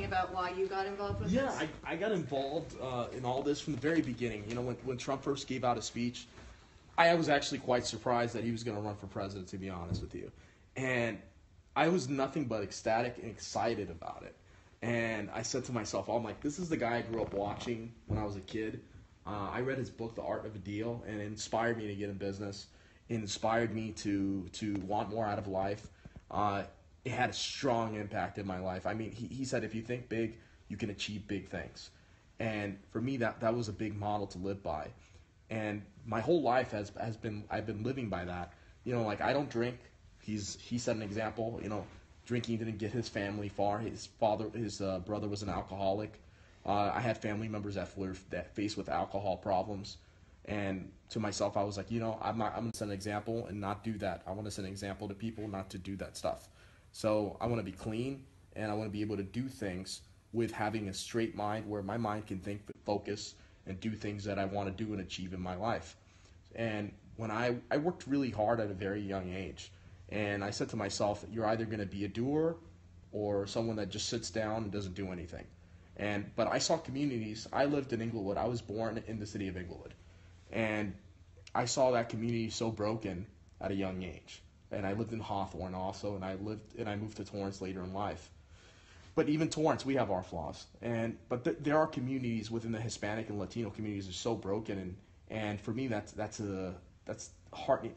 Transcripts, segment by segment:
about why you got involved with Yeah, this? I got involved in all this from the very beginning. You know, when Trump first gave out his speech, I was actually quite surprised that he was going to run for president, to be honest with you. And I was nothing but ecstatic and excited about it. And I said to myself, I'm like, this is the guy I grew up watching when I was a kid. I read his book, The Art of a Deal, and it inspired me to get in business. It inspired me to want more out of life. It had a strong impact in my life. I mean, he said, if you think big, you can achieve big things. And for me, that was a big model to live by. And my whole life has been, I've been living by that. You know, like, I don't drink. He set an example. You know, drinking didn't get his family far. His brother was an alcoholic. I had family members that faced with alcohol problems. And to myself, I was like, you know, I'm going to set an example and not do that. I want to set an example to people not to do that stuff. So I want to be clean, and I want to be able to do things with having a straight mind, where my mind can think, focus, and do things that I want to do and achieve in my life. And when I worked really hard at a very young age, and I said to myself, you're either going to be a doer or someone that just sits down and doesn't do anything. But I saw communities. I lived in Inglewood. I was born in the city of Inglewood. And I saw that community so broken at a young age. And I lived in Hawthorne also, and I moved to Torrance later in life. But even Torrance, we have our flaws. But there are communities within the Hispanic and Latino communities that are so broken, and for me that's hard.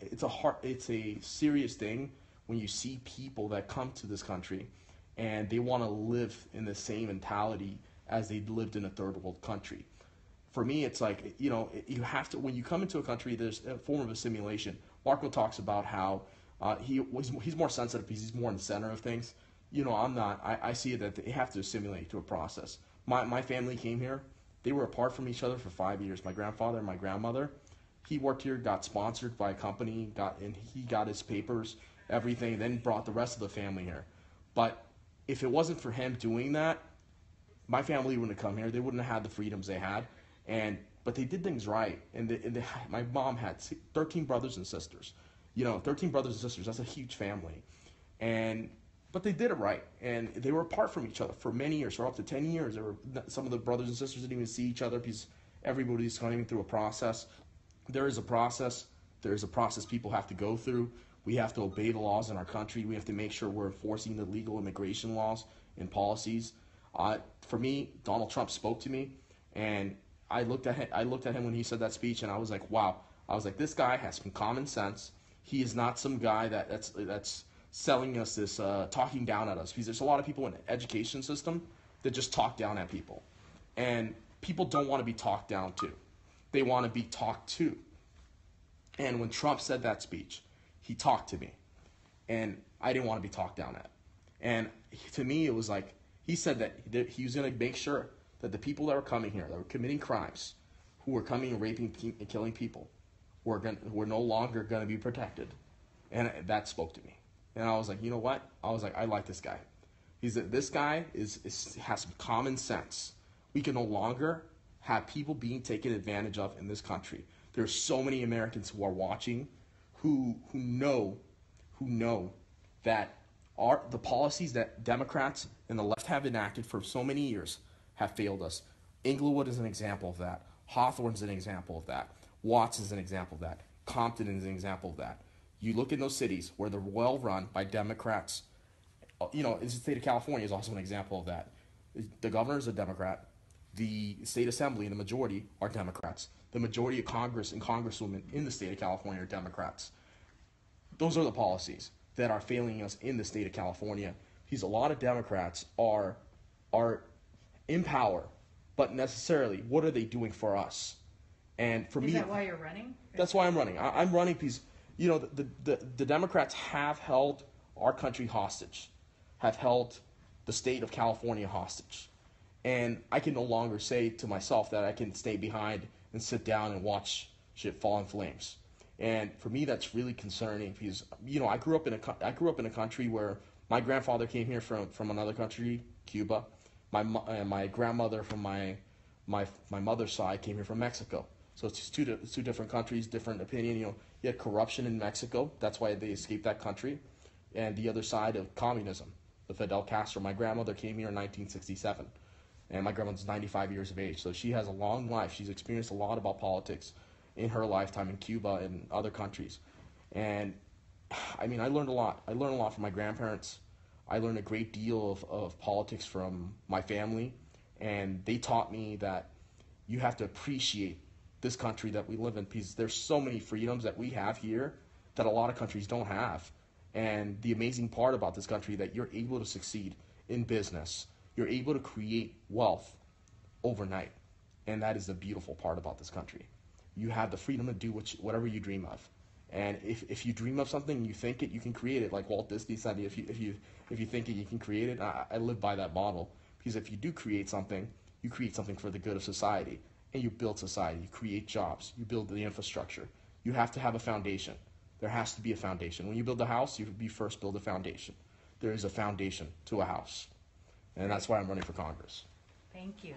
It's a serious thing when you see people that come to this country and they want to live in the same mentality as they lived in a third world country. For me, it's like, you know, you have to, when you come into a country, there's a form of assimilation. Marco talks about how he's more sensitive because he's more in the center of things. You know, I'm not. I see that they have to assimilate to a process. My family came here. They were apart from each other for 5 years. My grandfather and my grandmother. He worked here, got sponsored by a company, he got his papers, everything, then brought the rest of the family here. But if it wasn't for him doing that, my family wouldn't have come here. They wouldn't have had the freedoms they had. But they did things right. My mom had 13 brothers and sisters. You know, 13 brothers and sisters, that's a huge family. But they did it right. And they were apart from each other for many years, for up to 10 years. Some of the brothers and sisters didn't even see each other because everybody's going through a process. There is a process. There is a process people have to go through. We have to obey the laws in our country. We have to make sure we're enforcing the legal immigration laws and policies. For me, Donald Trump spoke to me, and I looked at him when he said that speech, and I was like, wow. I was like, this guy has some common sense. He is not some guy that's selling us this, talking down at us. Because there's a lot of people in the education system that just talk down at people. And people don't want to be talked down to. They want to be talked to. And when Trump said that speech, he talked to me. And I didn't want to be talked down at. And to me, it was like, he said that he was going to make sure that the people that were coming here, that were committing crimes, who were coming and raping and killing people, were no longer going to be protected. And that spoke to me. And I was like, you know what? I was like, I like this guy. This guy has some common sense. We can no longer have people being taken advantage of in this country. There's so many Americans who are watching who know that the policies that Democrats and the left have enacted for so many years have failed us. Inglewood is an example of that. Hawthorne's an example of that. Watts is an example of that. Compton is an example of that. You look in those cities where they're well run by Democrats. You know, the state of California is also an example of that. The governor is a Democrat. The state assembly and the majority are Democrats. The majority of Congress and congresswomen in the state of California are Democrats. Those are the policies that are failing us in the state of California. Because a lot of Democrats are in power, but necessarily, what are they doing for us? And for me, is that why you're running? That's why I'm running. I'm running because, you know, the Democrats have held our country hostage, have held the state of California hostage. And I can no longer say to myself that I can stay behind and sit down and watch shit fall in flames. And for me, that's really concerning because, you know, I grew up in a country where my grandfather came here from another country, Cuba. My grandmother from my mother's side came here from Mexico. So it's two different countries, different opinion. You know, you had corruption in Mexico. That's why they escaped that country. And the other side of communism. the Fidel Castro. My grandmother came here in 1967, and my grandmother's 95 years of age, so she has a long life. She's experienced a lot about politics in her lifetime in Cuba and other countries. And I mean, I learned a lot. I learned a lot from my grandparents. I learned a great deal of politics from my family, and they taught me that you have to appreciate this country that we live in, because there's so many freedoms that we have here that a lot of countries don't have. And the amazing part about this country that you're able to succeed in business, you're able to create wealth overnight. And that is the beautiful part about this country. You have the freedom to do whatever you dream of. And if you dream of something and you think it, you can create it. Like Walt Disney said, if you think it, you can create it. I live by that model, because if you do create something, you create something for the good of society, and you build society. You create jobs. You build the infrastructure. You have to have a foundation. There has to be a foundation. When you build a house, you first build a foundation. There is a foundation to a house, and that's why I'm running for Congress. Thank you.